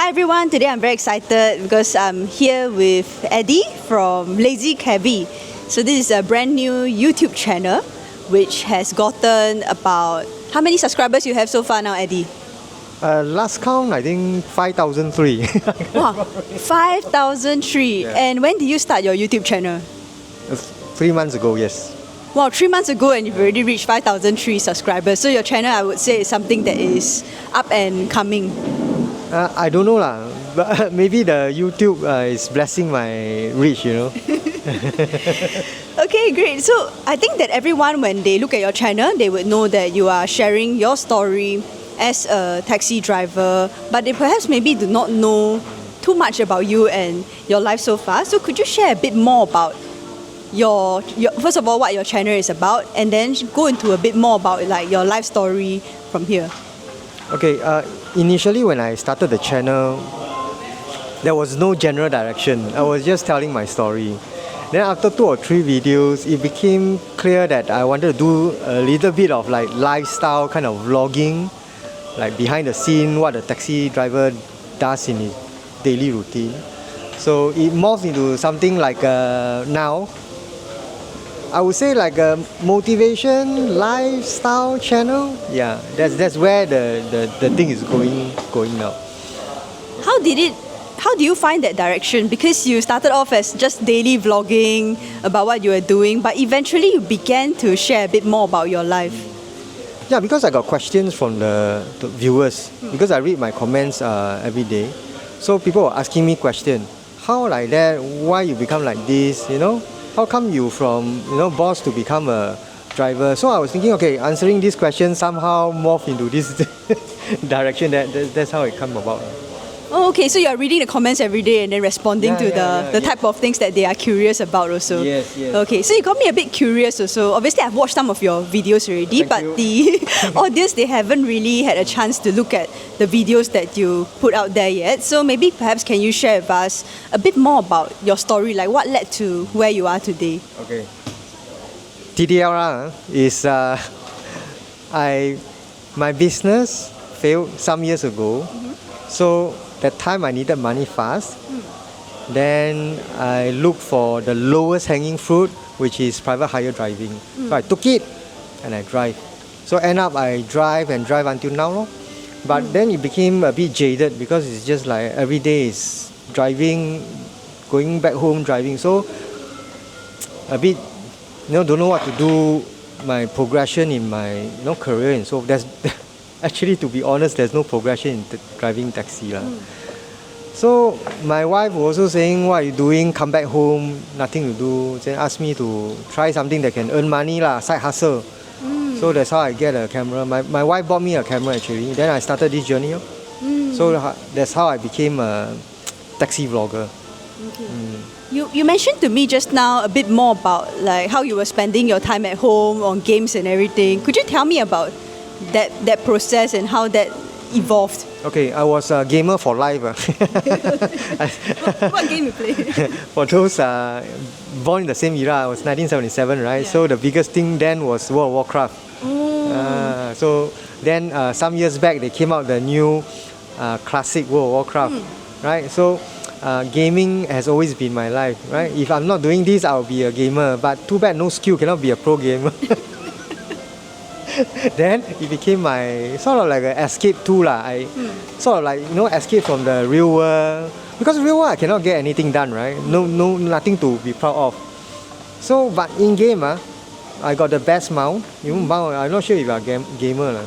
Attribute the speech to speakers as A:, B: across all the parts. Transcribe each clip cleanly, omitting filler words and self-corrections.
A: Hi everyone, today I'm very excited because I'm here with Eddie from LazyCabbie. So this is a brand new YouTube channel which has gotten about... How many subscribers you have so far now, Eddie?
B: Last count, I think 5,003.
A: Wow, 5,003.
B: Yeah.
A: And when did you start your YouTube channel?
B: 3 months ago, yes.
A: Wow, 3 months ago and you've already reached 5,003 subscribers. So your channel, I would say, is something that is up and coming.
B: I don't know lah, but maybe the YouTube is blessing my reach, you know.
A: Okay, great. So I think that everyone, when they look at your channel, they would know that you are sharing your story as a taxi driver, but they perhaps maybe do not know too much about you and your life so far. So could you share a bit more about your first of all, what your channel is about, and then go into a bit more about like your life story from here?
B: Okay, initially when I started the channel, there was no general direction. I was just telling my story. Then after 2 or 3 videos, it became clear that I wanted to do a little bit of like lifestyle kind of vlogging, like behind the scene, what a taxi driver does in his daily routine. So it morphed into something like now, I would say like a motivation lifestyle channel. Yeah, that's where the thing is going now.
A: How do you find that direction? Because you started off as just daily vlogging about what you were doing, but eventually you began to share a bit more about your life.
B: Yeah, because I got questions from the viewers, because I read my comments every day. So people were asking me questions. How like that? Why you become like this? You know? How come you from boss to become a driver? So I was thinking, okay, answering these questions somehow morph into this direction. That's how it come about.
A: Oh, okay. So you are reading the comments every day and then responding to the type of things that they are curious about also.
B: Yes.
A: Okay, so you got me a bit curious also. Obviously, I've watched some of your videos already,
B: Thank
A: the audience, they haven't really had a chance to look at the videos that you put out there yet. So maybe perhaps can you share with us a bit more about your story, like what led to where you are today?
B: Okay. TDL is my business failed some years ago. So that time I needed money fast. Then I looked for the lowest hanging fruit, which is private hire driving. So I took it and I drive. So end up I drive until now. But then it became a bit jaded because it's just like every day is driving, going back home driving. So a bit, don't know what to do. My progression in my career and so there's actually, to be honest, there's no progression in driving taxi. So my wife was also saying, what are you doing? Come back home, nothing to do. Then asked me to try something that can earn money, side hustle. So that's how I get a camera. My wife bought me a camera actually. Then I started this journey. So that's how I became a taxi vlogger.
A: Okay. You mentioned to me just now a bit more about like how you were spending your time at home on games and everything. Could you tell me about that process and how that evolved?
B: Okay, I was a gamer for life.
A: What game you play?
B: For those born in the same era, it was 1977, right? Yeah. So the biggest thing then was World of Warcraft. So then some years back they came out the new classic World of Warcraft, right? So gaming has always been my life, right? If I'm not doing this, I'll be a gamer. But too bad, no skill, cannot be a pro gamer. Then it became my sort of like an escape tool. I sort of like escape from the real world, because real world I cannot get anything done, right? Nothing to be proud of. So but in game I got the best mount. Even mount, I'm not sure if you are a gamer.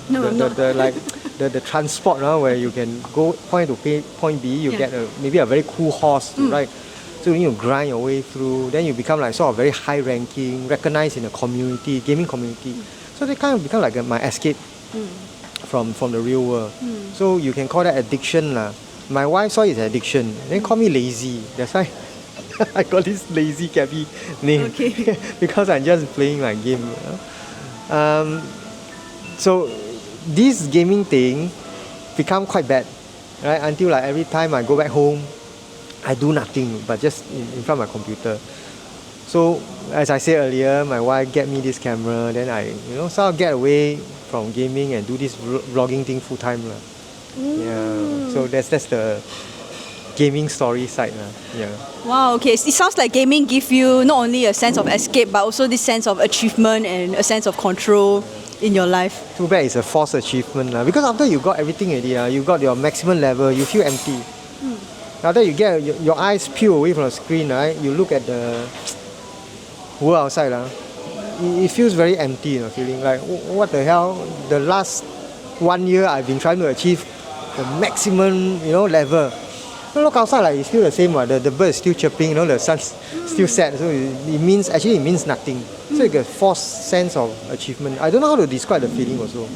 B: The transport where you can go point to point B, you get maybe a very cool horse to ride. So you need to grind your way through. Then you become like sort of very high ranking, recognized in the community, gaming community. So they kind of become like my escape from the real world. So you can call that addiction. My wife saw it as addiction. Then call me lazy. That's why I got this LazyCabbie name.
A: Okay.
B: Because I'm just playing my game. So this gaming thing become quite bad, right? Until like every time I go back home, I do nothing but just in front of my computer. So as I said earlier, my wife get me this camera, then I sort of get away from gaming and do this vlogging thing full time. Yeah. So that's the gaming story side. Yeah.
A: Wow, okay. It sounds like gaming give you not only a sense of escape, but also this sense of achievement and a sense of control in your life.
B: Too bad it's a false achievement. Because after you got everything already, you got your maximum level, you feel empty. After you get your eyes peel away from the screen, right, you look at the world outside. It feels very empty, feeling like, what the hell? The last 1 year I've been trying to achieve the maximum, level. Look outside, like it's still the same. The bird is still chirping, the sun's still set. So it means nothing. So you get a false sense of achievement. I don't know how to describe the feeling also.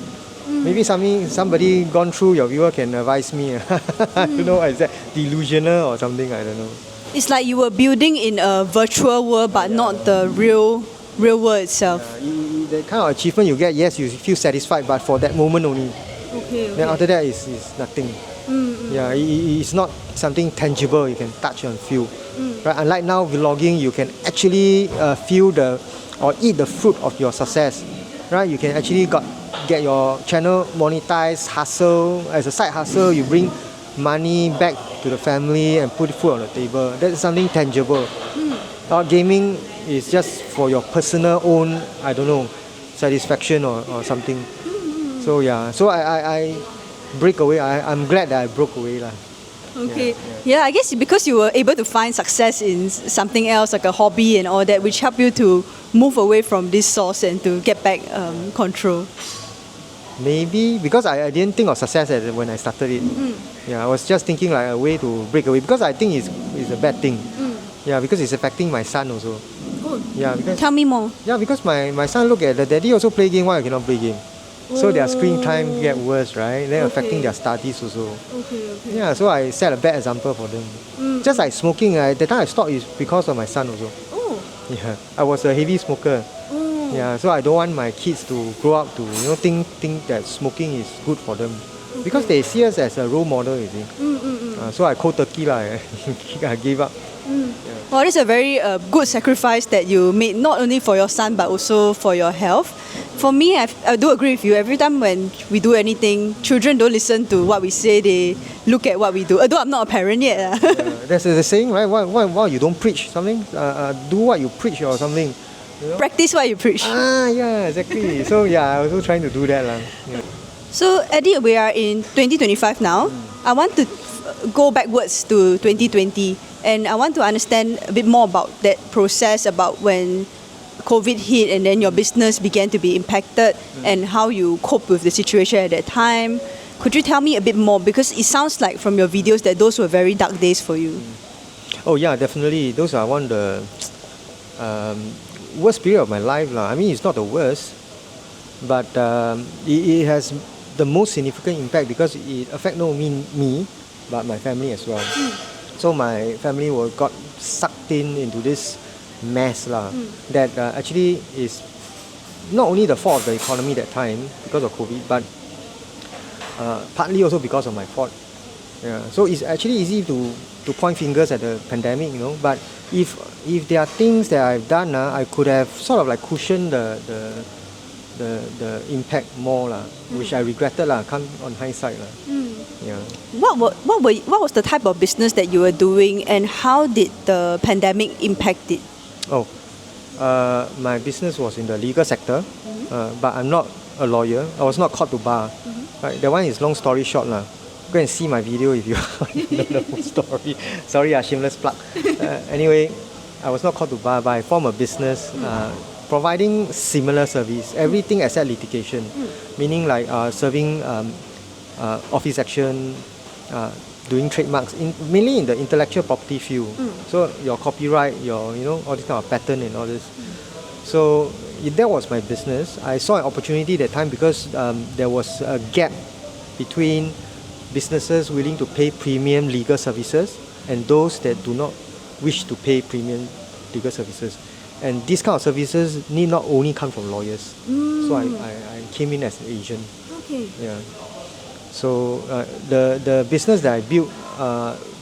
B: Maybe somebody gone through, your viewer can advise me. I don't know, is that delusional or something? I don't know.
A: It's like you were building in a virtual world, but not the real world itself.
B: The kind of achievement you get, yes, you feel satisfied, but for that moment only.
A: Okay.
B: Then after that, it's nothing. Yeah, it's not something tangible you can touch and feel. Right? Unlike now, vlogging, you can actually feel or eat the fruit of your success. Right? You can actually get your channel monetized, hustle. As a side hustle, you bring money back to the family and put food on the table. That's something tangible. Gaming is just for your personal own, I don't know, satisfaction or something. So yeah, so I break away. I'm glad that I broke away.
A: Okay. Yeah, I guess because you were able to find success in something else, like a hobby and all that, which helped you to move away from this source and to get back control.
B: Maybe because I didn't think of success when I started it. Yeah, I was just thinking like a way to break away because I think it's a bad thing. Yeah, because it's affecting my son also.
A: Oh.
B: Yeah, because
A: Tell me more.
B: Yeah, because my son look at the daddy also play game. Why I cannot play game? So their screen time get worse, right? Then affecting their studies also.
A: Okay.
B: Yeah, so I set a bad example for them. Just like smoking, the time I stopped is because of my son also.
A: Oh.
B: Yeah, I was a heavy smoker. Yeah, so I don't want my kids to grow up to think that smoking is good for them, because they see us as a role model. You see. So I cold turkey I gave up.
A: Well, it's a very good sacrifice that you made, not only for your son but also for your health. For me, I do agree with you. Every time when we do anything, children don't listen to what we say, they look at what we do. Although I'm not a parent yet.
B: That's the saying, right? Why you don't preach something? Do what you preach or something.
A: Practice what you preach.
B: Yeah, exactly. So yeah, I was also trying to do that. Yeah.
A: So Eddie, we are in 2025 now. I want to go backwards to 2020 and I want to understand a bit more about that process, about when COVID hit and then your business began to be impacted and how you cope with the situation at that time. Could you tell me a bit more? Because it sounds like from your videos that those were very dark days for you.
B: Oh yeah, definitely. Those are one of the worst period of my life. I mean, it's not the worst, but it has the most significant impact because it affects not only me, but my family as well. So my family got sucked into this mess that actually is not only the fault of the economy that time because of COVID, but partly also because of my fault. Yeah. So it's actually easy to point fingers at the pandemic, but if there are things that I've done, I could have sort of like cushioned the impact more, which I regretted, come on hindsight. Yeah.
A: What was the type of business that you were doing and how did the pandemic impact it?
B: My business was in the legal sector, but I'm not a lawyer. I was not caught to bar. Right, that one is long story short. Go and see my video if you know the full story. Sorry, shameless plug. Anyway, I was not caught to bar, but I formed a business providing similar service, everything except litigation, meaning like serving office action, doing trademarks, mainly in the intellectual property field. So your copyright, your all this kind of patent and all this. So that was my business. I saw an opportunity that time because there was a gap between businesses willing to pay premium legal services and those that do not wish to pay premium legal services. And these kind of services need not only come from lawyers. So I came in as an agent.
A: Okay.
B: Yeah. So the business that I built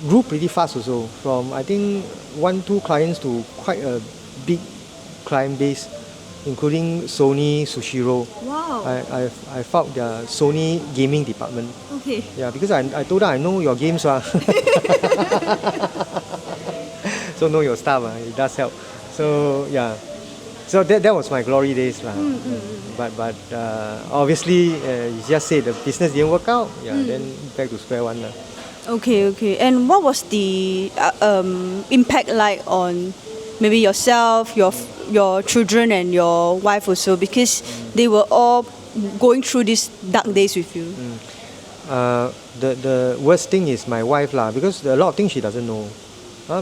B: grew pretty fast also, from I think 1-2 clients to quite a big client base. including Sony, Sushiro.
A: Wow.
B: I found the Sony gaming department.
A: Okay.
B: Yeah, because I told her I know your games. So know your stuff. It does help. So yeah. So that was my glory days. But obviously, you just say the business didn't work out. Yeah, then back to square one.
A: Okay. And what was the impact like on maybe yourself, your children, and your wife also? Because they were all going through these dark days with you.
B: The worst thing is my wife because a lot of things she doesn't know.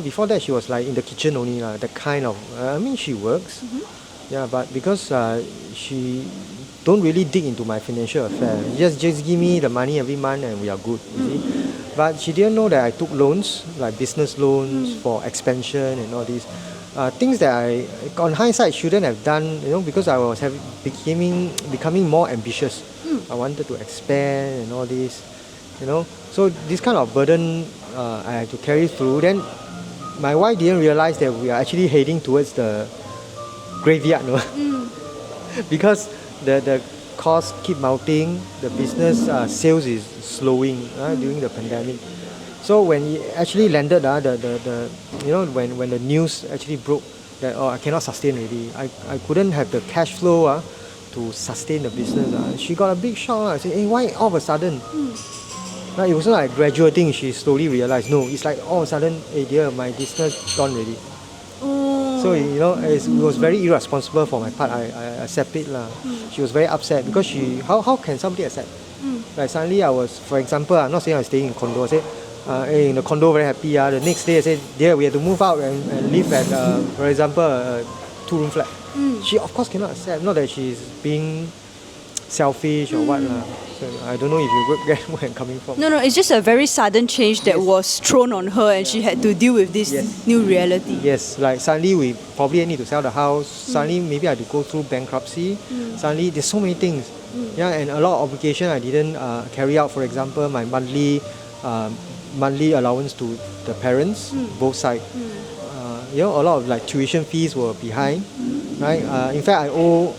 B: Before that she was like in the kitchen only that kind of. I mean she works. Yeah, but because she don't really dig into my financial affair. Just give me the money every month and we are good. You see? But she didn't know that I took loans, like business loans for expansion and all these things that I, on hindsight, shouldn't have done. Because I was becoming more ambitious. I wanted to expand and all this. So this kind of burden I had to carry through. Then my wife didn't realize that we are actually heading towards the graveyard, because the costs keep mounting, the business sales is slowing during the pandemic. So when it actually landed, when the news actually broke that I cannot sustain already, I couldn't have the cash flow to sustain the business. She got a big shock. I said, hey, why all of a sudden? It wasn't like a gradual thing. She slowly realized. No, it's like all of a sudden, hey dear, my business gone already. So it was very irresponsible for my part. I accept it She was very upset because how can somebody accept? Like suddenly I was, for example, I'm not saying I'm staying in condo. I said, hey, in the condo very happy. The next day I said, dear, we have to move out and live at, for example, a 2-room flat. She of course cannot accept. Not that she's being selfish or what. So I don't know if you get where I'm coming from.
A: No, it's just a very sudden change that was thrown on her and she had to deal with this new reality.
B: Yes, like suddenly we probably need to sell the house. Suddenly maybe I had to go through bankruptcy. Suddenly there's so many things. Yeah, and a lot of obligation I didn't carry out. For example, my monthly allowance to the parents, both sides. A lot of like tuition fees were behind. Right? In fact, I owe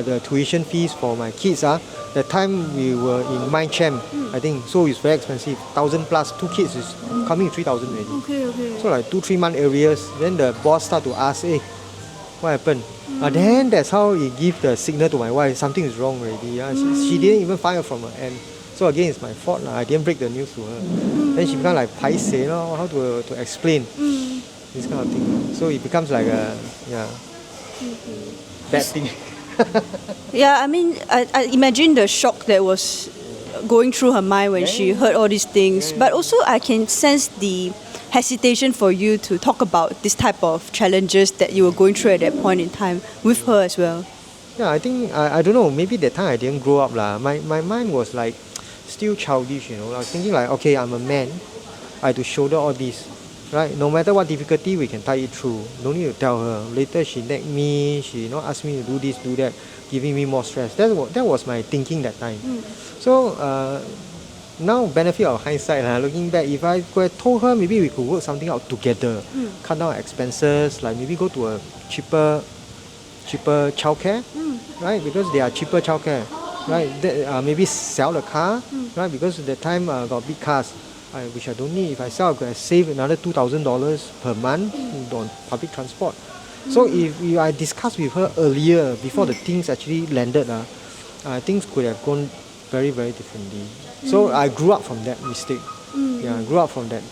B: the tuition fees for my kids. The time we were in Mind Champ, I think, so it's very expensive. 1,000 plus, 2 kids is coming 3,000 already.
A: Okay.
B: So like 2-3 month arrears. Then the boss start to ask, hey, what happened? Then that's how he give the signal to my wife, something is wrong already. She didn't even fire from her end. So again, it's my fault. I didn't break the news to her. Then she become like paiseh, how to explain this kind of thing. So it becomes like a bad thing.
A: Yeah, I mean, I imagine the shock that was going through her mind when she heard all these things. But also I can sense the hesitation for you to talk about this type of challenges that you were going through at that point in time with her as well.
B: Yeah, I think, I don't know, maybe that time I didn't grow up. My mind was like still childish, I was thinking like, okay, I'm a man, I have to shoulder all this. Right? No matter what difficulty, we can tie it through. No need to tell her. Later she nag me, she ask me to do this, do that, giving me more stress. That was my thinking that time. So now benefit of hindsight, looking back, if I could have told her, maybe we could work something out together. Cut down expenses, like maybe go to a cheaper childcare, right? Because they are cheaper childcare, right? Maybe sell the car, right? Because at that time got big cars. Which I don't need. If I sell, I could have saved another $2,000 per month on public transport. So if I discussed with her earlier, before the things actually landed, things could have gone very, very differently. So I grew up from that mistake. Yeah, I grew up from that.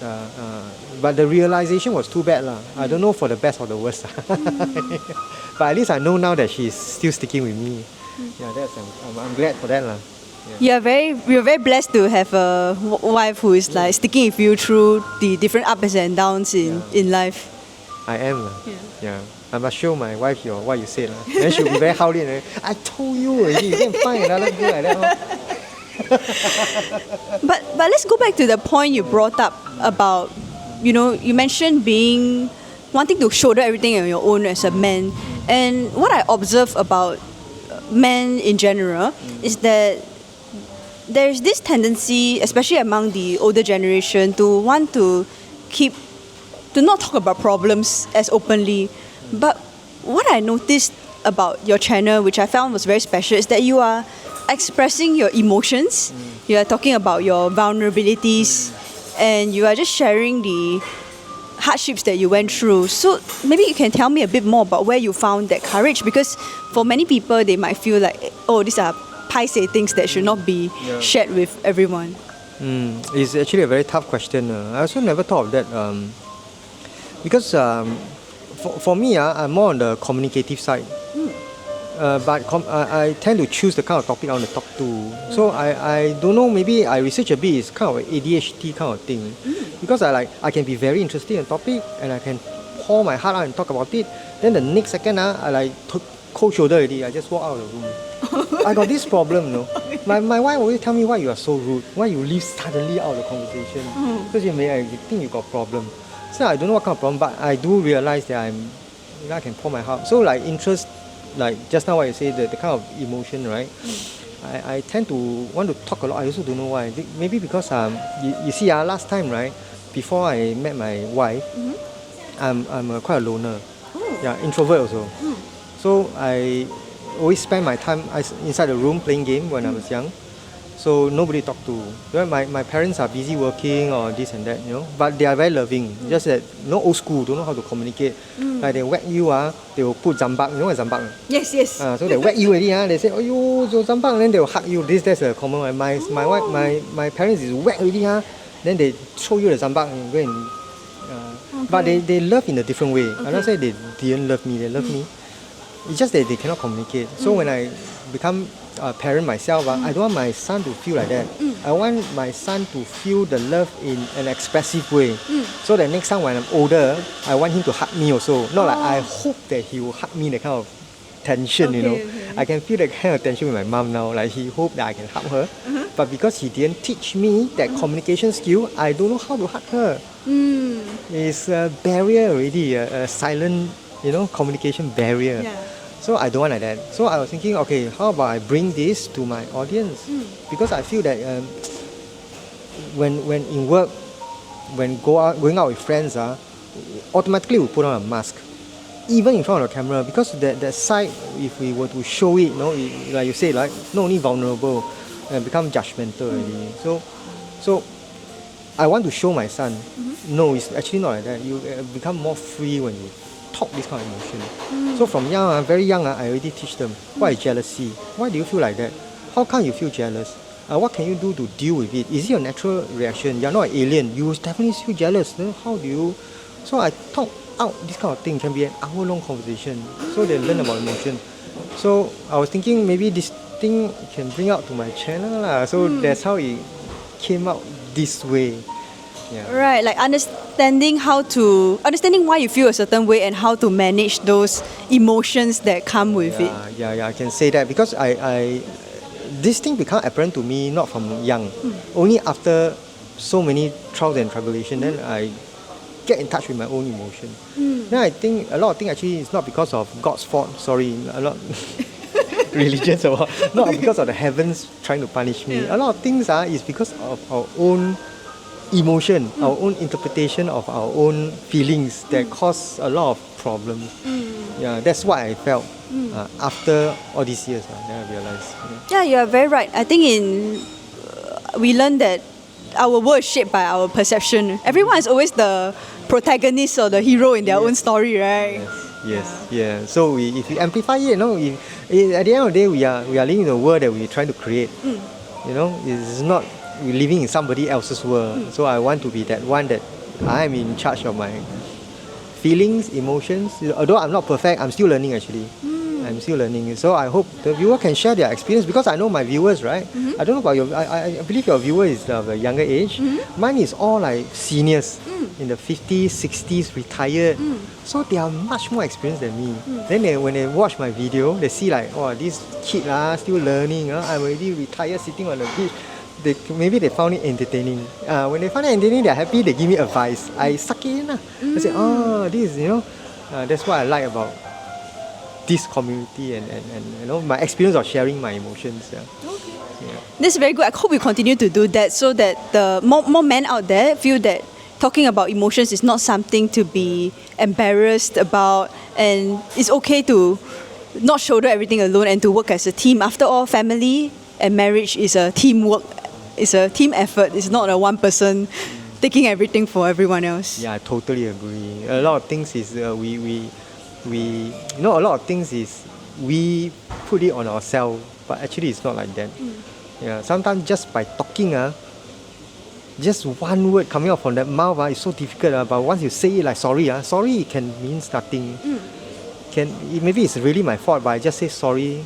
B: But the realization was too bad. I don't know for the best or the worst. But at least I know now that she's still sticking with me. Yeah, I'm glad for that.
A: You're very blessed to have a wife who is like sticking with you through the different ups and downs in life.
B: I am. Yeah. I must show my wife what you said. Then she'll be very howling. I told you already, you can find another girl like that.
A: But let's go back to the point you brought up about, you mentioned wanting to shoulder everything on your own as a man. And what I observe about men in general is that there's this tendency, especially among the older generation, to want to not talk about problems as openly. But what I noticed about your channel, which I found was very special, is that you are expressing your emotions. You are talking about your vulnerabilities, and you are just sharing the hardships that you went through. So maybe you can tell me a bit more about where you found that courage, because for many people they might feel like, oh, these are paise things that should not be shared with everyone.
B: It's actually a very tough question. I also never thought of that because for me, I'm more on the communicative side. But I tend to choose the kind of topic I want to talk to. So I don't know, maybe I research a bit, it's kind of an ADHD kind of thing. Because I can be very interested in a topic and I can pour my heart out and talk about it. Then the next second, I cold shoulder already, I just walk out of the room. I got this problem, no. My wife always tell me, why you are so rude? Why you leave suddenly out of the conversation? Because you think you got a problem. So I don't know what kind of problem, but I do realize that I can pour my heart. So like interest, like just now what you say, the kind of emotion, right? I tend to want to talk a lot. I also don't know why. Maybe because you see, last time, right, before I met my wife, I'm quite a loner. Yeah, introvert also. So I always spend my time inside the room playing game when I was young. So nobody to talk to. My parents are busy working or this and that, you know. But they are very loving. Just that old school, don't know how to communicate. Like they whack you, they will put zambak. You know what is zambak?
A: Yes.
B: So they whack you already. They say, oh you so zambak. Then they will hug you. That's a common one. My parents is whack already. Then they show you the zambak and go and. But they love in a different way. I don't say they didn't love me. They love me. It's just that they cannot communicate. So when I become a parent myself, I don't want my son to feel like that. I want my son to feel the love in an expressive way. So that next time when I'm older, I want him to hug me also. Not like I hope that he will hug me, that kind of tension, you know. I can feel that kind of tension with my mom now. Like he hoped that I can hug her. But because he didn't teach me that communication skill, I don't know how to hug her. It's a barrier already, a silent, communication barrier. So I don't want like that. So I was thinking, okay, how about I bring this to my audience? Because I feel that when in work, when going out with friends, automatically we put on a mask, even in front of the camera, because that side, if we were to show it, like you say, like not only vulnerable, become judgmental already. So I want to show my son, no, it's actually not like that. You become more free when you talk this kind of emotion. So from young, very young, I already teach them what is jealousy. Why do you feel like that? How come you feel jealous? What can you do to deal with it? Is it a natural reaction? You're not an alien. You definitely feel jealous. Then how do you? So I talk out this kind of thing. Can be an hour-long conversation. So they learn about emotion. So I was thinking maybe this thing can bring out to my channel. So that's how it came out this way. Yeah.
A: Right, like understanding why you feel a certain way and how to manage those emotions that come with it.
B: Yeah, I can say that because I this thing became apparent to me not from young, only after so many trials and tribulations. Then I get in touch with my own emotion. Then I think a lot of things actually is not because of God's fault. Sorry, a lot religions or not because of the heavens trying to punish me. A lot of things is because of our own emotion, our own interpretation of our own feelings that cause a lot of problems. Yeah, that's what I felt after all these years. Then I realized.
A: Yeah, you are very right. I think we learned that our world is shaped by our perception. Everyone is always the protagonist or the hero in their own story, right?
B: Yes. Yeah. So if we amplify it, at the end of the day, we are living in a world that we're trying to create. It's not we're living in somebody else's world. So I want to be that one that I am in charge of my feelings, emotions. Although I'm not perfect, I'm still learning actually. I'm still learning. So I hope the viewer can share their experience because I know my viewers, right? I don't know about your, I believe your viewer is of a younger age. Mine is all like seniors in the 50s, 60s, retired. So they are much more experienced than me. Then when they watch my video, they see like, oh, this kid still learning. I'm already retired sitting on the beach. Maybe they found it entertaining. When they find it entertaining, they're happy, they give me advice. I suck it in. I say, oh, this, that's what I like about this community and my experience of sharing my emotions.
A: This is very good. I hope we continue to do that so that the more men out there feel that talking about emotions is not something to be embarrassed about, and it's okay to not shoulder everything alone and to work as a team. After all, family and marriage is a teamwork. It's a team effort. It's not a one person taking everything for everyone else.
B: Yeah, I totally agree. A lot of things is we a lot of things is we put it on ourselves, but actually it's not like that. Yeah, sometimes just by talking, just one word coming out from that mouth is so difficult. But once you say it like sorry, sorry it can means nothing. Maybe it's really my fault, but I just say sorry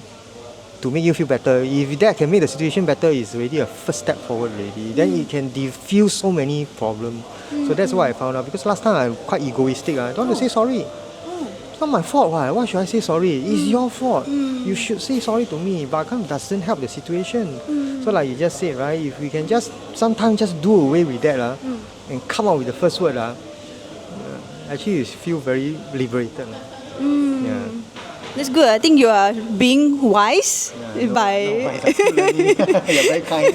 B: to make you feel better. If that can make the situation better, it's already a first step forward already. Then it can diffuse so many problems. So that's what I found out. Because last time I'm quite egoistic. I don't want to say sorry. It's not my fault. Why should I say sorry? It's your fault. You should say sorry to me. But it doesn't help the situation. So like you just said, right? If we can just sometimes just do away with that and come out with the first word, actually you feel very liberated. Yeah.
A: That's good. I think you are being wise by.
B: You're very kind.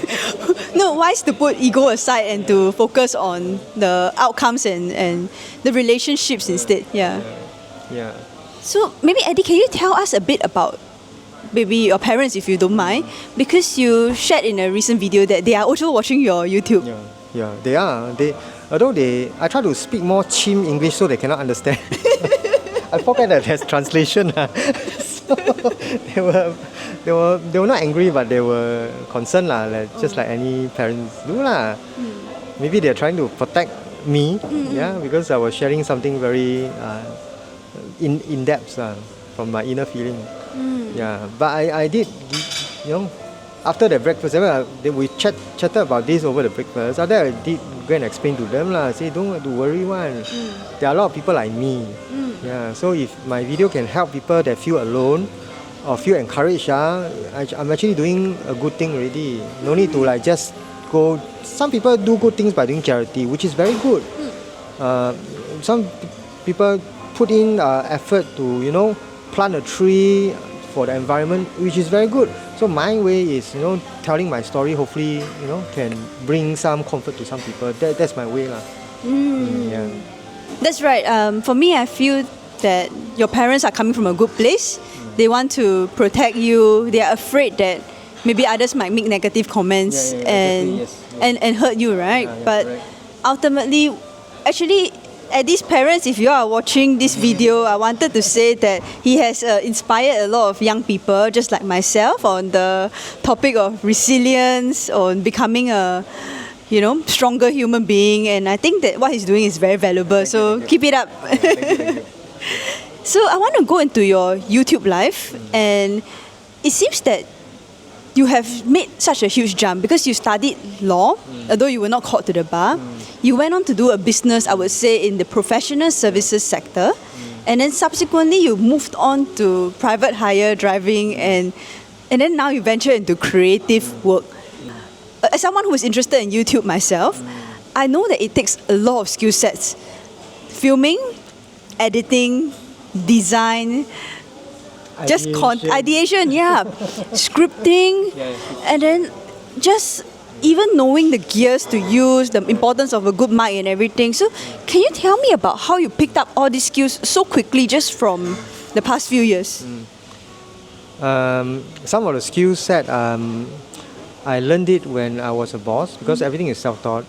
A: No, wise to put ego aside and to focus on the outcomes and the relationships instead. Yeah. So maybe Eddie, can you tell us a bit about maybe your parents, if you don't mind, because you shared in a recent video that they are also watching your YouTube.
B: Yeah, they are. I try to speak more chim English so they cannot understand. I forget that there's translation. So they were not angry, but they were concerned just like any parents do Maybe they're trying to protect me, because I was sharing something very in depth from my inner feeling. Yeah, but I did, after the breakfast, we chatted about this over the breakfast. After I did go and explain to them, say don't have to worry there are a lot of people like me. Yeah, so if my video can help people that feel alone or feel encouraged, I'm actually doing a good thing already. No need to just go. Some people do good things by doing charity, which is very good. Some people put in effort to plant a tree for the environment, which is very good. So my way is telling my story. Hopefully can bring some comfort to some people. That's my way Yeah.
A: That's right. For me, I feel that your parents are coming from a good place. They want to protect you. They are afraid that maybe others might make negative comments and hurt you, right? But
B: correct.
A: Ultimately, actually, Eddie's parents, if you are watching this video, I wanted to say that he has inspired a lot of young people, just like myself, on the topic of resilience, on becoming a stronger human being. And I think that what he's doing is very valuable. So keep it up.
B: Thank you.
A: So I want to go into your YouTube life, and it seems that you have made such a huge jump because you studied law, although you were not called to the bar. You went on to do a business, I would say, in the professional services sector. And then subsequently, you moved on to private hire driving, and then now you venture into creative work. As someone who is interested in YouTube myself, I know that it takes a lot of skill sets. Filming, editing, design, ideation, scripting, and then just even knowing the gears to use, the importance of a good mic and everything. So can you tell me about how you picked up all these skills so quickly just from the past few years?
B: Some of the skill set, I learned it when I was a boss because everything is self-taught.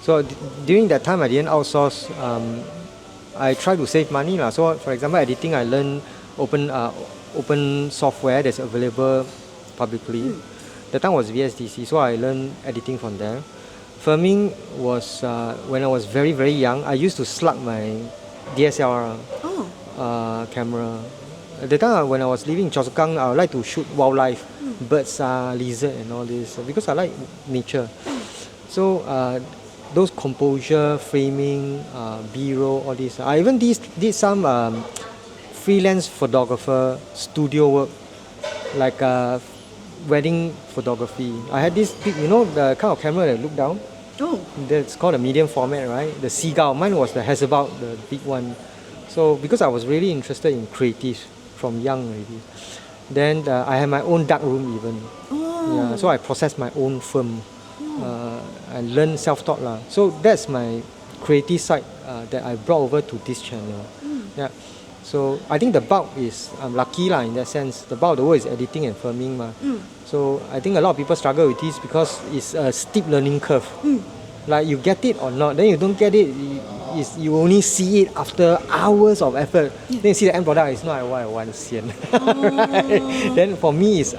B: So during that time I didn't outsource. I try to save money. So for example, editing, I learned open software that's available publicly. That time was VSDC, so I learned editing from there. Filming was when I was very, very young. I used to slug my DSLR camera. At the time when I was living in Choa Chu Kang, I would like to shoot wildlife, birds, lizard and all this because I like nature. So those composure, framing, B-roll, all this. I even did some freelance photographer studio work, like wedding photography. I had this big, the kind of camera that look down. That's called a medium format, right? The Seagull. Mine was the Hasselblad, the big one. So because I was really interested in creative from young already. Then I had my own dark room even. Yeah, so I processed my own film. I learned self-taught. So that's my creative side that I brought over to this channel. Yeah. So I think the bulk is, I'm lucky lah in that sense. The bulk of the work is editing and filming ma. So I think a lot of people struggle with this because it's a steep learning curve. Like you get it or not, then you don't get it, you only see it after hours of effort. Then you see the end product, it's not what I want to see. Right? Then for me, it's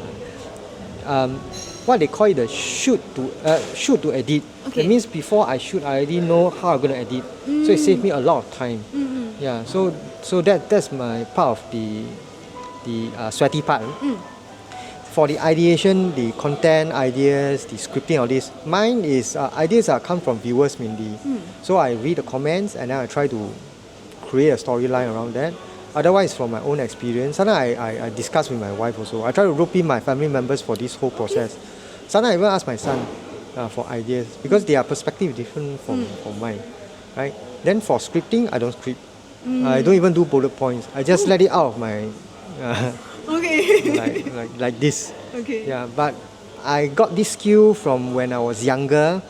B: what they call it the shoot to edit. That means before I shoot, I already know how I'm going to edit. So it saved me a lot of time. Yeah, so that's my part of the sweaty part. For the ideation, the content ideas, the scripting, all this, mine is ideas that come from viewers mainly. So I read the comments and then I try to create a storyline around that. Otherwise, from my own experience, sometimes I discuss with my wife also. I try to rope in my family members for this whole process. Sometimes I even ask my son for ideas because their perspective is different from mine. Right? Then for scripting, I don't script. I don't even do bullet points. I just let it out of my like this. Yeah, but I got this skill from when I was younger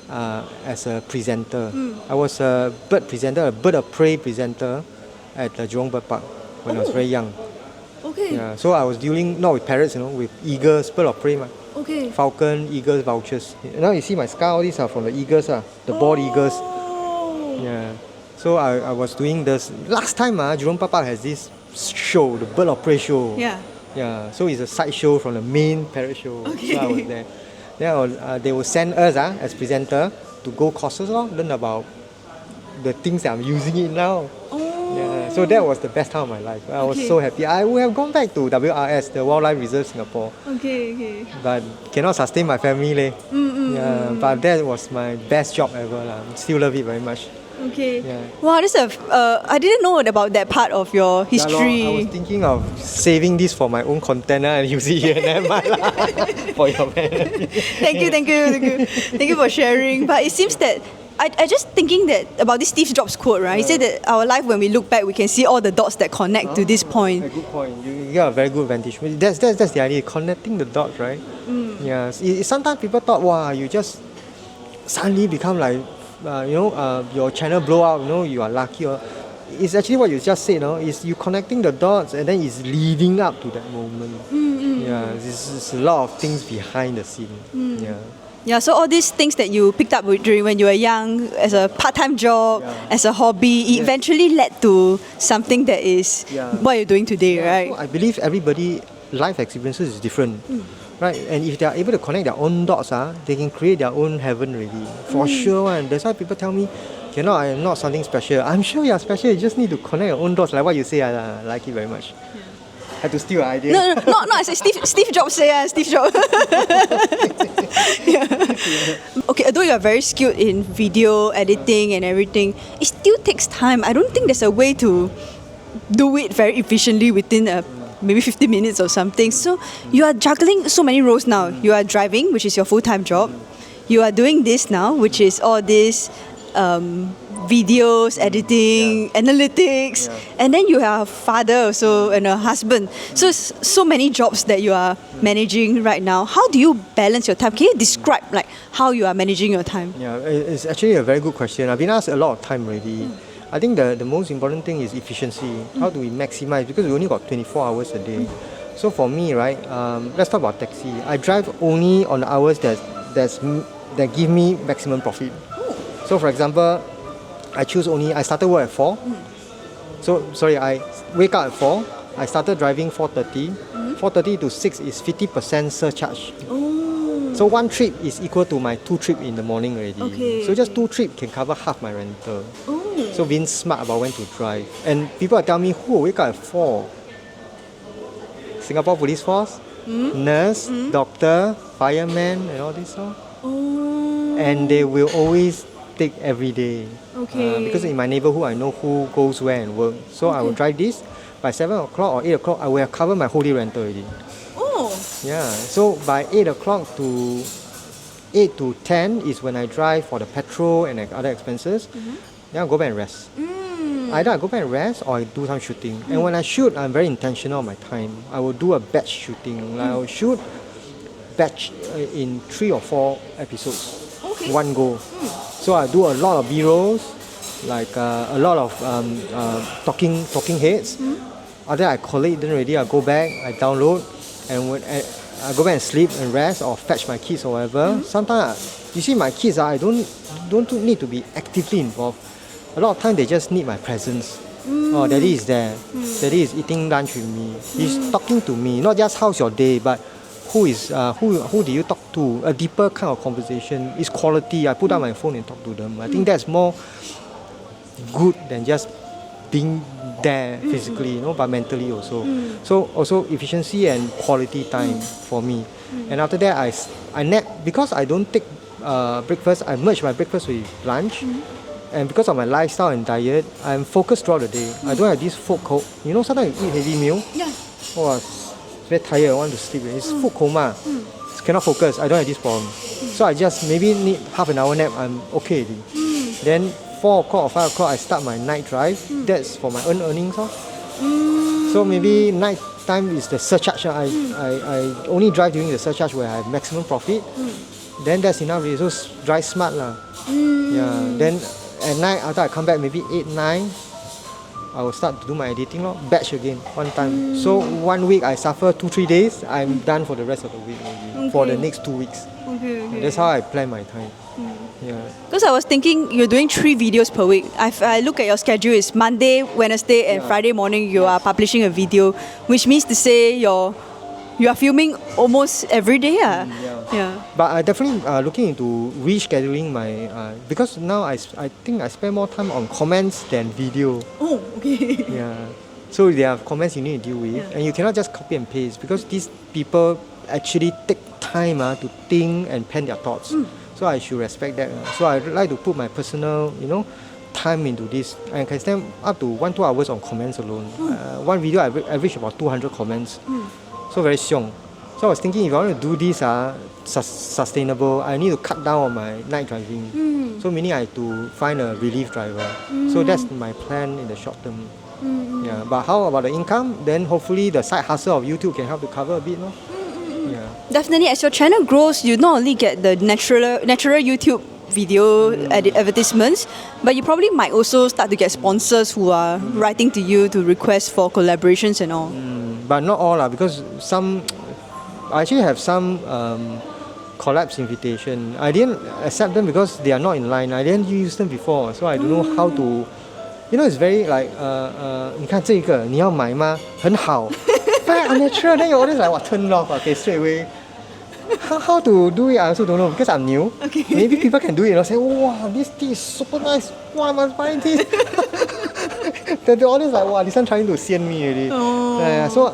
B: as a presenter. I was a bird presenter, a bird of prey presenter at the Jurong Bird Park when I was very young. Yeah, so I was dealing not with parrots, with eagles, bird of prey. Falcon, eagles, vultures. Now you see my scar, all these are from the eagles, the bald eagles. Yeah. So I was doing this. Last time, Jurong Bird Park has this show, the bird of prey show. Yeah. So it's a side show from the main parrot show. So I was there. Then they will send us as presenter to go courses, learn about the things that I'm using it now. Yeah, so that was the best time of my life. I was so happy. I would have gone back to WRS, the Wildlife Reserve Singapore. But cannot sustain my family. Yeah, but that was my best job ever. Still love it very much. Yeah.
A: Wow, this I didn't know about that part of your history.
B: I was thinking of saving this for my own content and use it here and there for your benefit.
A: Thank you for sharing. But it seems that I just thinking that about this Steve Jobs quote, right? He said that our life, when we look back, we can see all the dots that connect to this point.
B: A good point. You got a very good vantage. That's the idea, connecting the dots, right? Yeah. Sometimes people thought, wow, you just suddenly become like, your channel blow out, you are lucky. It's actually what you just said, is you connecting the dots and then it's leading up to that moment. Yeah, there's a lot of things behind the scene.
A: Yeah, so all these things that you picked up during when you were young, as a part-time job, as a hobby, eventually led to something that is what you're doing today, right?
B: So I believe everybody life experiences is different. Right, and if they are able to connect their own dots, they can create their own heaven already. For sure, and that's why people tell me, I am not something special. I'm sure you are special. You just need to connect your own dots, like what you say. I like it very much. Had to steal an idea.
A: No. I say Steve Jobs say Steve Jobs. Okay, although you are very skilled in video editing and everything, it still takes time. I don't think there's a way to do it very efficiently within maybe 50 minutes or something. So you are juggling so many roles now. You are driving, which is your full-time job. You are doing this now, which is all this videos, editing, analytics, and then you are a father also and a husband. So many jobs that you are managing right now. How do you balance your time? Can you describe how you are managing your time?
B: Yeah, it's actually a very good question. I've been asked a lot of time already. I think the most important thing is efficiency. How do we maximize? Because we only got 24 hours a day. So for me, right, let's talk about taxi. I drive only on the hours that give me maximum profit. So for example, I started work at 4. I wake up at 4. I started driving 4:30. 4:30 to 6 is 50% surcharge. So one trip is equal to my 2 trips in the morning already. So just 2 trips can cover half my rental. So being smart about when to drive. And people are telling me, who will wake up at 4? Singapore Police Force, nurse, doctor, fireman, and all this. And they will always take every day. Because in my neighborhood, I know who goes where and work. So I will drive this. By 7 o'clock or 8 o'clock, I will have covered my whole day rental already. Yeah. So by 8 o'clock to 8 to 10 is when I drive for the petrol and other expenses. Then I'll go back and rest. Either I go back and rest or I do some shooting. And when I shoot, I'm very intentional on my time. I will do a batch shooting. I will shoot batch in 3 or 4 episodes. One go. So I do a lot of B-rolls, like a lot of talking heads. After I collate them already, I go back, I download, and when I go back and sleep and rest or fetch my kids or whatever. Sometimes, you see, my kids, I don't need to be actively involved. A lot of times they just need my presence. Oh, daddy is there. Daddy is eating lunch with me. He's talking to me, not just how's your day, but who do you talk to? A deeper kind of conversation. It's quality. I put down my phone and talk to them. I think that's more good than just being there physically, but mentally also. So also efficiency and quality time for me. And after that, I nap because I don't take breakfast. I merge my breakfast with lunch. And because of my lifestyle and diet, I'm focused throughout the day. I don't have this food coma. Sometimes you eat heavy meal.
A: Yeah.
B: Oh, very tired. I want to sleep. It's food coma. Cannot focus. I don't have this problem. So I just maybe need half an hour nap. I'm okay already. Then 4 o'clock or 5 o'clock, I start my night drive. That's for my earnings. So maybe night time is the surcharge. I only drive during the surcharge where I have maximum profit. Then that's enough. So drive smart lah. Yeah. Then at night after I come back, maybe 8, 9, I will start to do my editing batch again one time. So 1 week I suffer 2-3 days. I'm done for the rest of the week maybe, for the next 2 weeks.
A: Okay.
B: That's how I plan my time. Yeah.
A: Because I was thinking you're doing 3 videos per week. I look at your schedule, it's Monday, Wednesday and Friday morning you are publishing a video, which means to say you are filming almost every day. Yeah.
B: But I definitely looking into rescheduling my because now I think I spend more time on comments than video.
A: Oh, okay.
B: Yeah. So there are comments you need to deal with, and you cannot just copy and paste because these people actually take time to think and pen their thoughts. So I should respect that. So I like to put my personal, time into this. I can spend up to 1-2 hours on comments alone. One video I average about 200 comments. So very xiong. So I was thinking if I want to do this sustainable, I need to cut down on my night driving. So meaning I have to find a relief driver. So that's my plan in the short term. Yeah. But how about the income? Then hopefully the side hustle of YouTube can help to cover a bit. Yeah.
A: Definitely, as your channel grows, you not only get the natural YouTube video advertisements, but you probably might also start to get sponsors who are writing to you to request for collaborations and all.
B: But not all because I actually have some collabs invitation. I didn't accept them because they are not in line. I didn't use them before, so I don't know how to. It's very like 你看这个你要买吗？很好。Very unnatural. Then you always like turn off. Okay, straight away. How to do it? I also don't know because I'm new. Okay. Maybe people can do it. Say, wow, this tea is super nice. Wow, I must buy this. They're always like, wow, this one trying to send me already. So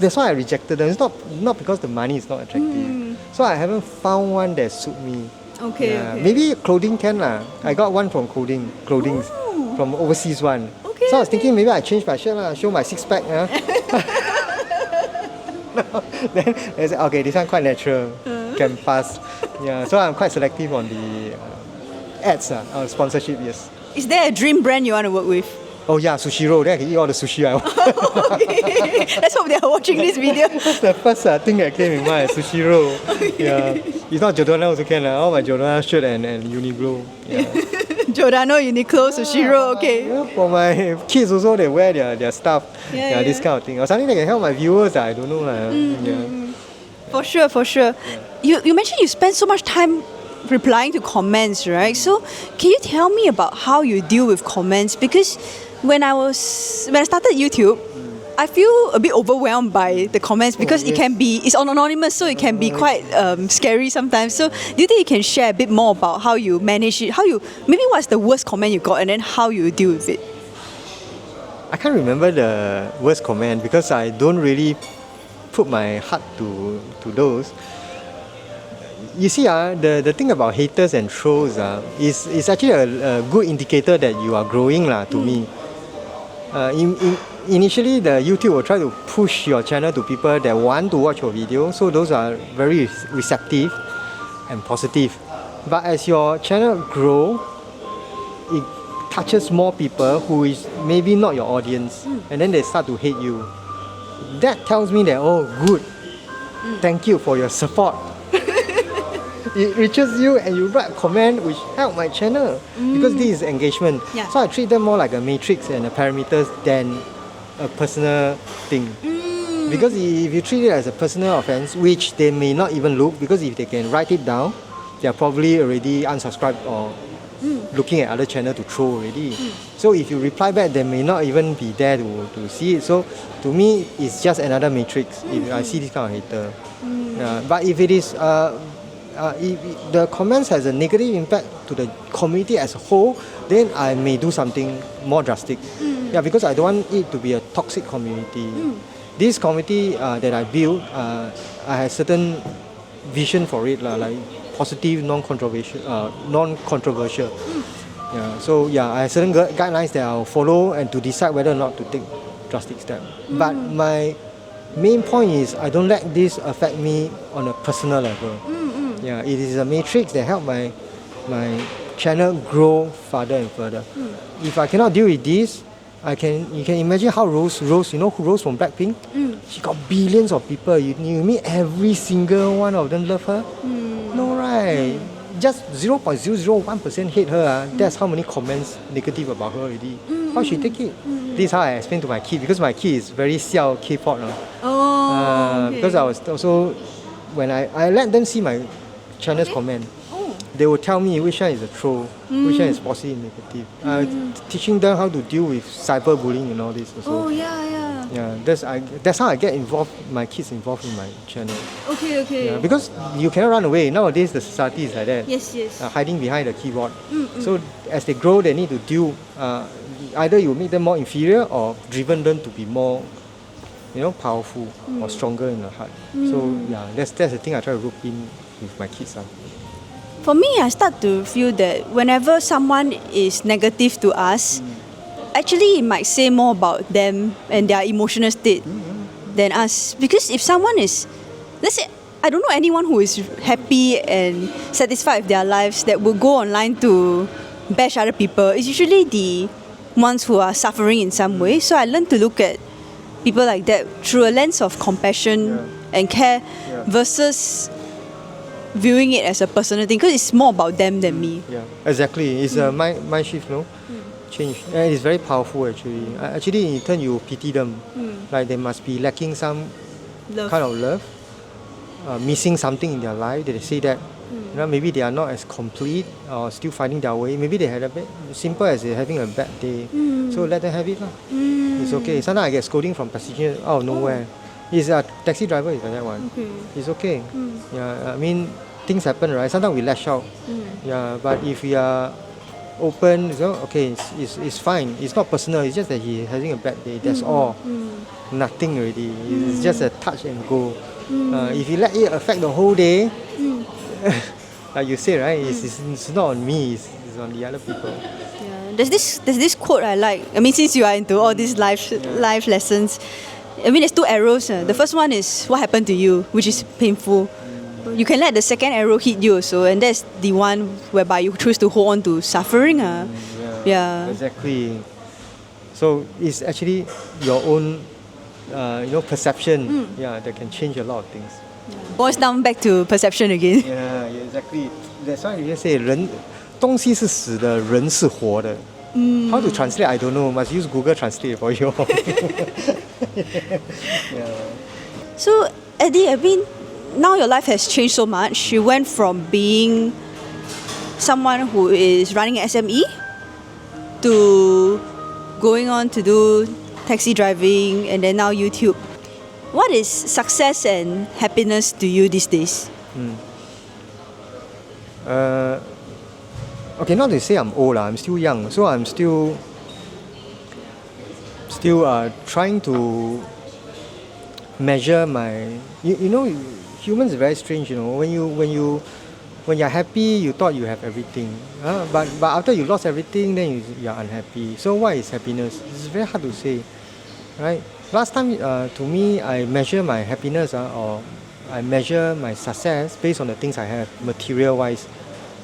B: that's why I rejected them. It's not because the money is not attractive. So I haven't found one that suit me.
A: Okay.
B: Maybe clothing can lah. I got one from clothing from overseas one.
A: Okay.
B: So I was thinking maybe I change my shirt lah, show my 6-pack. Then I said, okay, this one quite natural, can pass. Yeah, so I'm quite selective on the ads, on sponsorship. Yes.
A: Is there a dream brand you want to work with?
B: Oh yeah, sushi roll. Then I can eat all the sushi I want.
A: Okay. Let's hope they are watching this video.
B: That's the first thing that came in mind, sushi roll. Yeah. If not Giordano also can. All my Giordano shirt and Uniqlo. Yeah.
A: Giordano, Uniqlo, sushi roll, okay.
B: Yeah, for my kids also, they wear their stuff. This kind of thing. Or something that can help my viewers, I don't know. Yeah.
A: For sure. Yeah. You mentioned you spend so much time replying to comments, right? So can you tell me about how you deal with comments? Because when I started YouTube, I feel a bit overwhelmed by the comments because it's anonymous, so it can be quite scary sometimes. So do you think you can share a bit more about how you manage it? Maybe what's the worst comment you got and then how you deal with it?
B: I can't remember the worst comment because I don't really put my heart to those. You see, the thing about haters and trolls is actually a good indicator that you are growing to me. Initially, the YouTube will try to push your channel to people that want to watch your video, so those are very receptive and positive. But as your channel grow, it touches more people who is maybe not your audience, and then they start to hate you. That tells me that, oh, good, thank you for your support. it reaches you and you write a comment which help my channel because this is engagement.
A: Yeah.
B: So I treat them more like a matrix and a parameters than a personal thing. Because if you treat it as a personal offense, which they may not even look, because if they can write it down, they are probably already unsubscribed or looking at other channel to throw already. So if you reply back, they may not even be there to see it. So to me, it's just another matrix if I see this kind of hater. But if it is, if the comments has a negative impact to the community as a whole, then I may do something more drastic. Yeah, because I don't want it to be a toxic community. This community that I built, I have certain vision for it, like positive, non-controversial. Yeah, so yeah, I have certain guidelines that I'll follow and to decide whether or not to take drastic steps. But my main point is I don't let this affect me on a personal level. Yeah, it is a matrix that help my channel grow further and further. If I cannot deal with this, you can imagine how Rose, you know who Rose from Blackpink? She got billions of people. You meet every single one of them love her? No, right? Just 0.001% hate her. That's how many comments negative about her already. How she take it? This is how I explain to my kid, because my kid is very xiao K-pop.
A: Okay.
B: Because I was also, when I let them see my channel's comment, they will tell me which one is a troll, which one is positive and negative. Teaching them how to deal with cyberbullying and all this also. Yeah, that's how I get involved, my kids involved in my channel.
A: Okay.
B: Yeah, because you cannot run away. Nowadays the society is like that.
A: Yes.
B: Hiding behind the keyboard. So as they grow, they need to deal. Either you make them more inferior or driven them to be more, powerful or stronger in the heart. So yeah, that's the thing I try to rope in with my kids.
A: For me, I start to feel that whenever someone is negative to us, actually it might say more about them and their emotional state than us. Because if someone is, let's say, I don't know anyone who is happy and satisfied with their lives that will go online to bash other people. It's usually the ones who are suffering in some way. So I learned to look at people like that through a lens of compassion and care versus viewing it as a personal thing, because it's more about them than me.
B: Yeah, exactly. It's a mind shift, change. And it's very powerful actually. Actually, in turn, you pity them. Like they must be lacking some kind of love, missing something in their life. They say that maybe they are not as complete or still finding their way. Maybe they had a bit simple as they're having a bad day. So let them have it. It's okay. Sometimes I get scolding from passengers out of nowhere. He's a taxi driver, is like that one. It's okay. Yeah, I mean, things happen, right? Sometimes we lash out. Yeah, but if we are open, okay, it's fine. It's not personal. It's just that he's having a bad day. That's all. Nothing already. It's just a touch and go. If you let it affect the whole day, like you say, right? It's not on me. It's on the other people.
A: Yeah. There's this quote I like. I mean, since you are into all these life lessons, I mean, there's two arrows. The first one is what happened to you, which is painful. You can let the second arrow hit you also, and that's the one whereby you choose to hold on to suffering. Yeah.
B: Exactly. So it's actually your own, perception. That can change a lot of things.
A: Boils down back to perception again.
B: Yeah, exactly. That's why you just say 东西是死的，人是活的。How to translate? I don't know. Must use Google Translate for you.
A: So, Eddie, I mean, now your life has changed so much. You went from being someone who is running an SME to going on to do taxi driving and then now YouTube. What is success and happiness to you these days?
B: Okay, not to say I'm old, I'm still young, so I'm still trying to measure my. Humans are very strange. When you're happy, you thought you have everything, but after you lost everything, then you're unhappy. So what is happiness? It's very hard to say, right? Last time, to me, I measure my happiness or I measure my success based on the things I have, material-wise,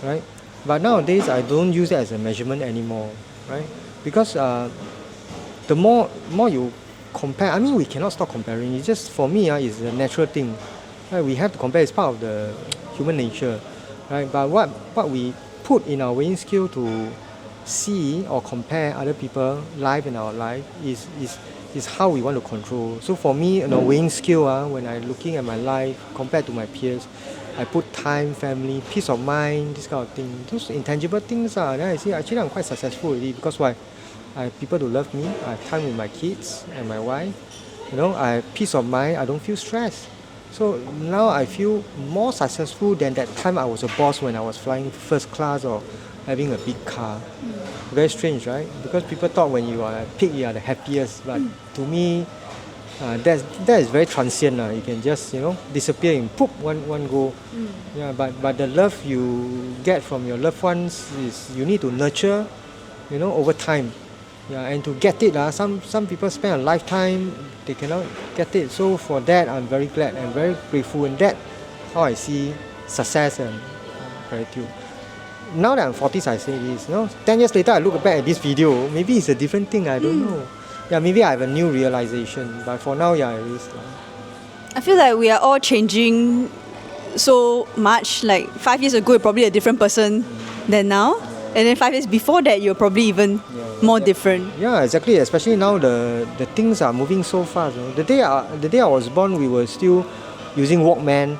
B: right? But nowadays, I don't use it as a measurement anymore, right? Because the more you compare, I mean, we cannot stop comparing. It's just, for me, it's a natural thing. Right? We have to compare. It's part of the human nature. right? But what we put in our weighing scale to see or compare other people's life and our life is how we want to control. So for me, weighing scale, when I'm looking at my life compared to my peers, I put time, family, peace of mind, this kind of thing. Those intangible things. Then I see actually I'm quite successful already because why? I have people to love me. I have time with my kids and my wife. I have peace of mind. I don't feel stressed. So now I feel more successful than that time I was a boss when I was flying first class or having a big car. Very strange, right? Because people thought when you are a pig, you are the happiest. But to me, that is very transient. You can just disappear in poop one go. Yeah, but the love you get from your loved ones is you need to nurture, over time. Yeah, and to get it, some people spend a lifetime, they cannot get it. So for that, I'm very glad and very grateful. And that's how I see success and gratitude. Now that I'm 40s, I say this. 10 years later, I look back at this video. Maybe it's a different thing. I don't know. Yeah, maybe I have a new realization. But for now, yeah, it is.
A: I feel like we are all changing so much. Like 5 years ago, you're probably a different person than now. And then 5 years before that, you're probably even more different.
B: Yeah, exactly. Especially now, the things are moving so fast. The day I was born, we were still using Walkman.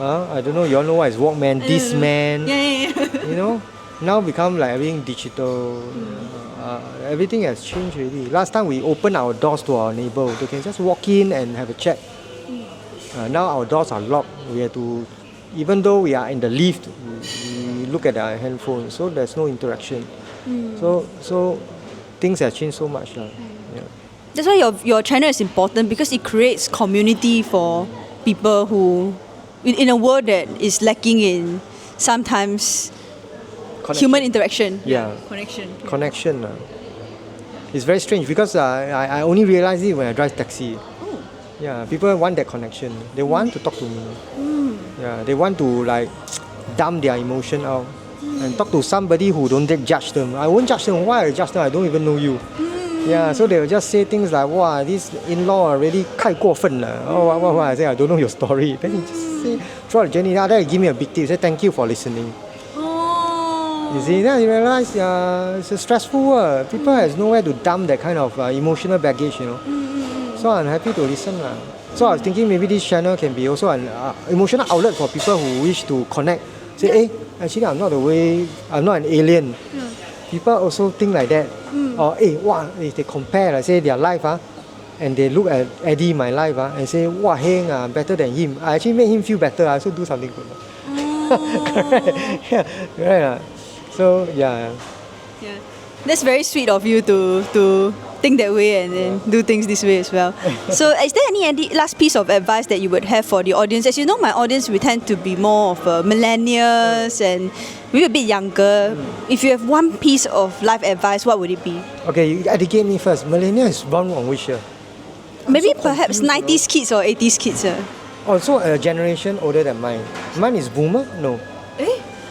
B: I don't know. You all know what is Walkman? Discman.
A: Yeah.
B: Now become like everything digital. Everything has changed already. Last time we open our doors to our neighbor. They can just walk in and have a chat. Now our doors are locked. We have to, even though we are in the lift, we look at our handphone. So there's no interaction. So things have changed so much. Yeah.
A: That's why your channel is important because it creates community for people who, in a world that is lacking in sometimes human interaction.
B: Yeah.
A: Connection.
B: It's very strange because I only realize it when I drive taxi. Yeah, people want that connection. They want to talk to me. Yeah, they want to dump their emotion out and talk to somebody who don't judge them. I won't judge them. Why I judge them? I don't even know you. Yeah, so they will just say things like, "Wow, this in-law already 太过分了." Oh, what? I say, I don't know your story. Then he just say throughout the journey, then he give me a big tip. Say thank you for listening. You see, then you realize it's a stressful world. People has nowhere to dump that kind of emotional baggage, So I'm happy to listen. So I was thinking maybe this channel can be also an emotional outlet for people who wish to connect. Say, hey, actually I'm not an alien. People also think like that. Or hey, wow, if they compare, say their life, and they look at Eddie, my life, and say, wow, Heng, I'm better than him. I actually made him feel better. I also do something good. Correct. Yeah, right. So yeah.
A: That's very sweet of you to think that way and then do things this way as well. So is there any last piece of advice that you would have for the audience? As you know, my audience, we tend to be more of millennials and maybe a bit younger. If you have one piece of life advice, what would it be?
B: Okay, you educate me first. Millennial is born on which year?
A: Maybe perhaps 90s kids or 80s kids.
B: Oh, so a generation older than mine. Mine is boomer? No.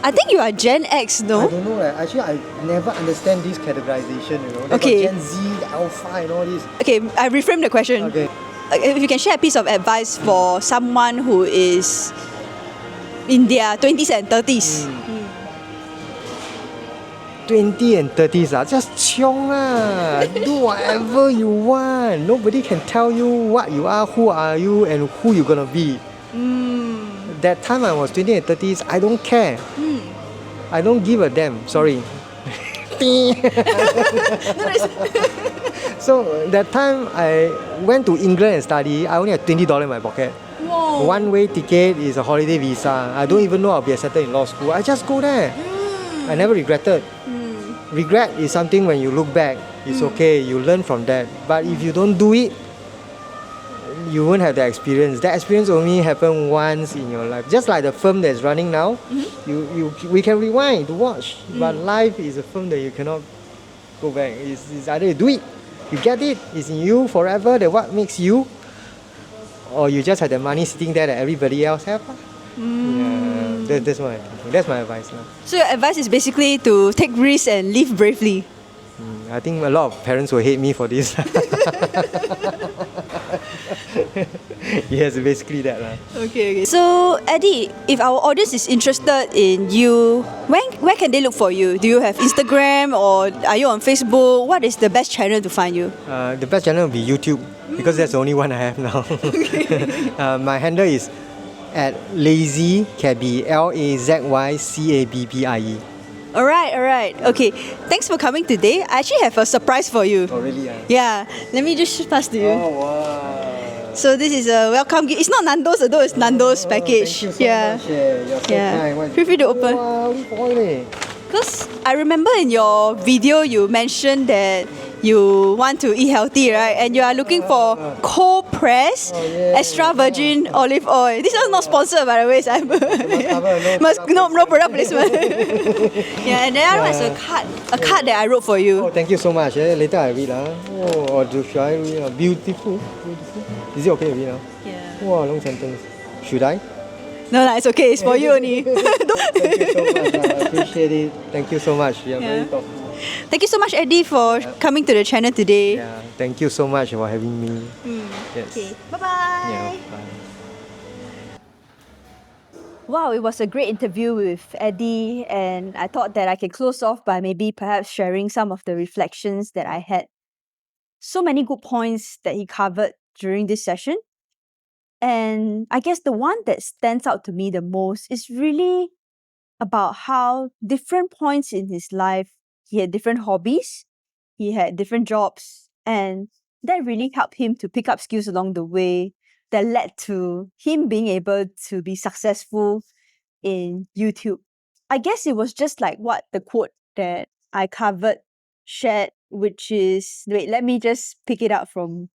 A: I think you are Gen X, no?
B: I don't know. Actually, I never understand this categorization,
A: Okay.
B: Gen Z, Alpha and all this.
A: Okay, I reframe the question.
B: Okay.
A: If you can share a piece of advice for someone who is in their 20s and 30s.
B: 20 and 30s, just chiong lah. Do whatever you want. Nobody can tell you what you are, who are you, and who you're gonna be. That time I was 20 and 30s, I don't care. I don't give a damn. Sorry. So that time I went to England and study. I only had $20 in my pocket.
A: Whoa.
B: One-way ticket is a holiday visa. I don't even know I'll be accepted in law school. I just go there. I never regretted. Regret is something when you look back, it's okay, you learn from that. But if you don't do it, you won't have that experience. That experience only happened once in your life. Just like the film that's running now, we can rewind to watch. But life is a film that you cannot go back. It's either you do it, you get it, it's in you forever, that what makes you, or you just have the money sitting there that everybody else have. Yeah, that's my thinking. That's my advice.
A: So your advice is basically to take risks and live bravely.
B: I think a lot of parents will hate me for this. Yes, basically that lah.
A: Okay. So, Eddie, if our audience is interested in you, where can they look for you? Do you have Instagram or are you on Facebook? What is the best channel to find you?
B: The best channel will be YouTube because that's the only one I have now. My handle is at LazyCabbie, LazyCabbie.
A: All right. Okay. Thanks for coming today. I actually have a surprise for you.
B: Oh really?
A: Yeah. Let me just pass to you.
B: Oh wow.
A: So this is a welcome gift. It's not Nando's, although it's Nando's package.
B: Thank you so much. You're so kind.
A: Feel free to open.
B: Wow, olive oil eh.
A: Because I remember in your video you mentioned that you want to eat healthy, right? And you are looking for cold pressed extra virgin olive oil. This is not sponsored, by the way. So no product placement. Yeah, and the other one is a card that I wrote for you.
B: Oh, thank you so much. Later I read. Oh, or should I read? Beautiful. Is it okay to read now?
A: Yeah.
B: Wow, long sentence. Should I?
A: No, it's okay. It's for you only.
B: Thank you so much. I appreciate it. Thank you so much. You're very thoughtful.
A: Thank you so much, Eddie, for coming to the channel today.
B: Yeah, thank you so much for having me. Yes.
A: Okay, bye-bye.
B: Yeah, bye.
A: Wow, it was a great interview with Eddie, and I thought that I can close off by maybe perhaps sharing some of the reflections that I had. So many good points that he covered during this session. And I guess the one that stands out to me the most is really about how different points in his life, he had different hobbies, he had different jobs, and that really helped him to pick up skills along the way that led to him being able to be successful in YouTube. I guess it was just like what the quote that I covered shared, which is, wait, let me just pick it up from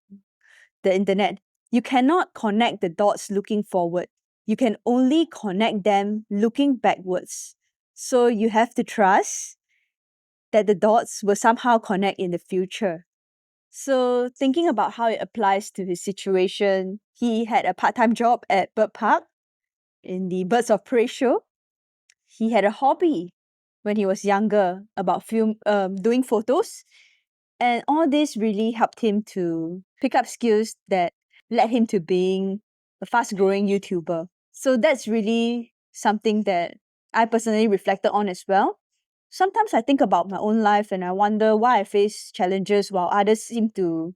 A: the internet. You cannot connect the dots looking forward. You can only connect them looking backwards. So you have to trust that the dots will somehow connect in the future. So thinking about how it applies to his situation, he had a part-time job at Bird Park in the Birds of Prey show. He had a hobby when he was younger about doing photos. And all this really helped him to pick up skills that led him to being a fast-growing YouTuber. So that's really something that I personally reflected on as well. Sometimes I think about my own life and I wonder why I face challenges while others seem to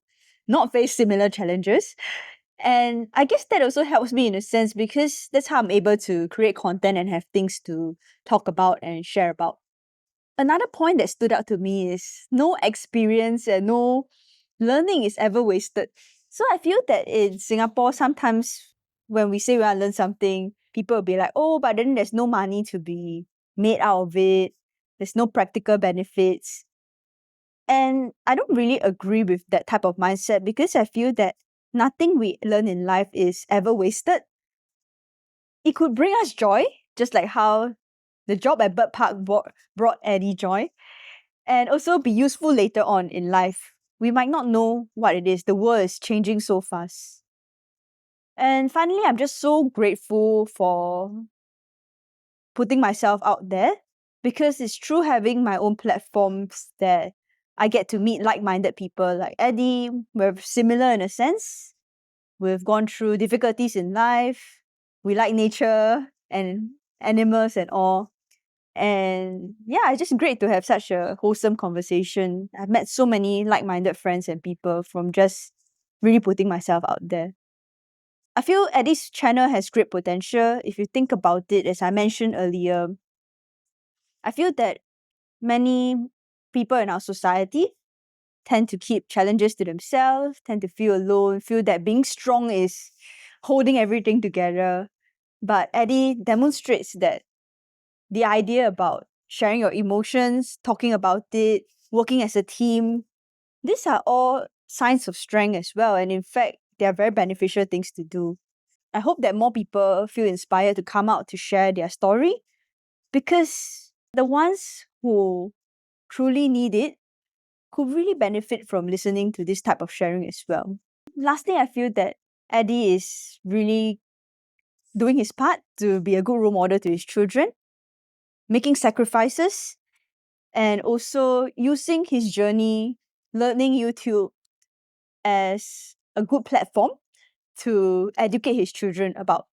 A: not face similar challenges. And I guess that also helps me in a sense because that's how I'm able to create content and have things to talk about and share about. Another point that stood out to me is no experience and no learning is ever wasted. So I feel that in Singapore, sometimes when we say we want to learn something, people will be like, oh, but then there's no money to be made out of it. There's no practical benefits. And I don't really agree with that type of mindset because I feel that nothing we learn in life is ever wasted. It could bring us joy, just like how the job at Bird Park brought Eddie joy, and also be useful later on in life. We might not know what it is. The world is changing so fast. And finally, I'm just so grateful for putting myself out there because it's through having my own platforms that I get to meet like-minded people like Eddie. We're similar in a sense. We've gone through difficulties in life. We like nature and animals and all. And yeah, it's just great to have such a wholesome conversation. I've met so many like-minded friends and people from just really putting myself out there. I feel Eddie's channel has great potential. If you think about it, as I mentioned earlier, I feel that many people in our society tend to keep challenges to themselves, tend to feel alone, feel that being strong is holding everything together. But Eddie demonstrates that the idea about sharing your emotions, talking about it, working as a team, these are all signs of strength as well. And in fact, they are very beneficial things to do. I hope that more people feel inspired to come out to share their story because the ones who truly need it could really benefit from listening to this type of sharing as well. Lastly, I feel that Eddie is really doing his part to be a good role model to his children, making sacrifices, and also using his journey, learning YouTube, as a good platform to educate his children about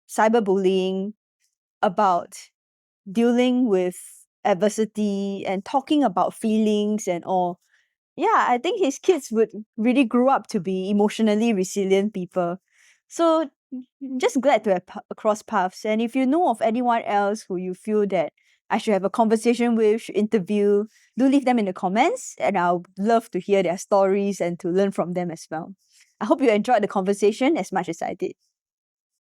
A: cyberbullying, about dealing with adversity and talking about feelings and all. Yeah, I think his kids would really grow up to be emotionally resilient people. So just glad to have crossed paths. And if you know of anyone else who you feel that I should have a conversation with, should interview, do leave them in the comments, and I'll love to hear their stories and to learn from them as well. I hope you enjoyed the conversation as much as I did.